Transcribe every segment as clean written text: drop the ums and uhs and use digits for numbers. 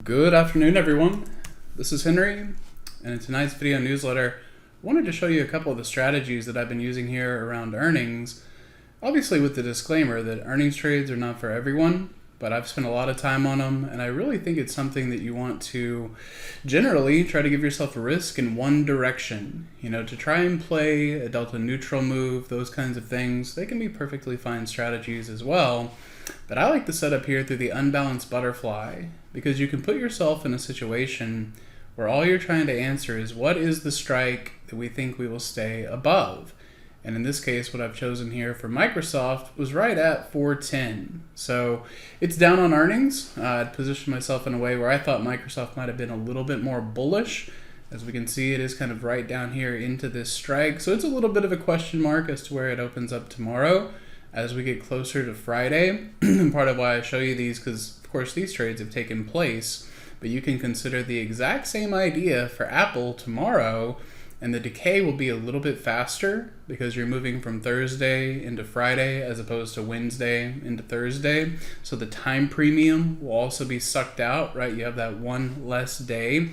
Good afternoon, everyone. This is Henry, and in tonight's video newsletter, I wanted to show you a couple of the strategies that I've been using here around earnings. Obviously with the disclaimer that earnings trades are not for everyone, but I've spent a lot of time on them, and I really think it's something that you want to generally try to give yourself a risk in one direction. You know, to try and play a delta neutral move, those kinds of things, they can be perfectly fine strategies as well. But I like the setup here through the unbalanced butterfly, because you can put yourself in a situation where all you're trying to answer is what is the strike that we think we will stay above. And in this case, what I've chosen here for Microsoft was right at 410. So it's down on earnings. I'd positioned myself in a way where I thought Microsoft might have been a little bit more bullish. As we can see, it is kind of right down here into this strike. So it's a little bit of a question mark as to where it opens up tomorrow as we get closer to Friday. And part of why I show you these, because of course these trades have taken place, but you can consider the exact same idea for Apple tomorrow, and the decay will be a little bit faster because you're moving from Thursday into Friday as opposed to Wednesday into Thursday. So the time premium will also be sucked out, right? You have that one less day.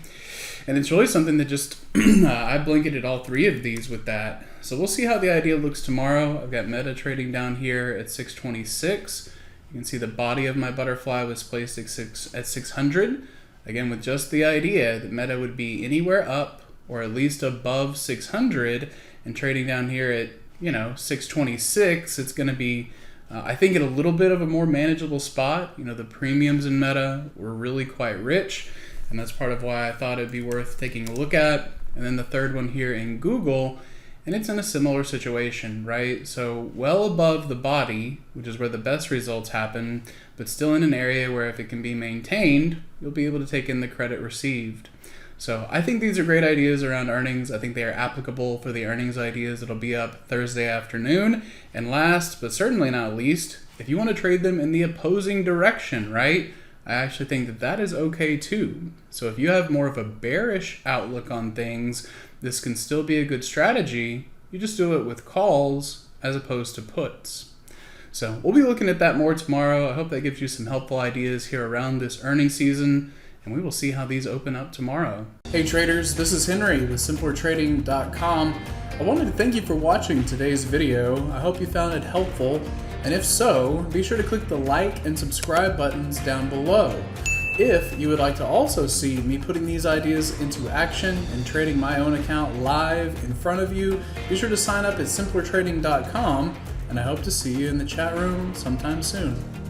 And it's really something that just, I blanketed all three of these with that. So we'll see how the idea looks tomorrow. I've got Meta trading down here at 626. You can see the body of my butterfly was placed at 600. Again, with just the idea that Meta would be anywhere up or at least above 600, and trading down here at 626, it's going to be I think in a little bit of a more manageable spot. The premiums in Meta were really quite rich, and that's part of why I thought it'd be worth taking a look at. And then the third one here in Google, and it's in a similar situation, right? So well above the body, which is where the best results happen, but still in an area where if it can be maintained, you'll be able to take in the credit received. So I think these are great ideas around earnings. I think they are applicable for the earnings ideas that'll be up Thursday afternoon. And last, but certainly not least, if you want to trade them in the opposing direction, right? I actually think that that is okay too. So if you have more of a bearish outlook on things, this can still be a good strategy. You just do it with calls as opposed to puts. So we'll be looking at that more tomorrow. I hope that gives you some helpful ideas here around this earnings season, and we will see how these open up tomorrow. Hey traders, this is Henry with simplertrading.com. I wanted to thank you for watching today's video. I hope you found it helpful, and if so, be sure to click the like and subscribe buttons down below. If you would like to also see me putting these ideas into action and trading my own account live in front of you, be sure to sign up at simplertrading.com, and I hope to see you in the chat room sometime soon.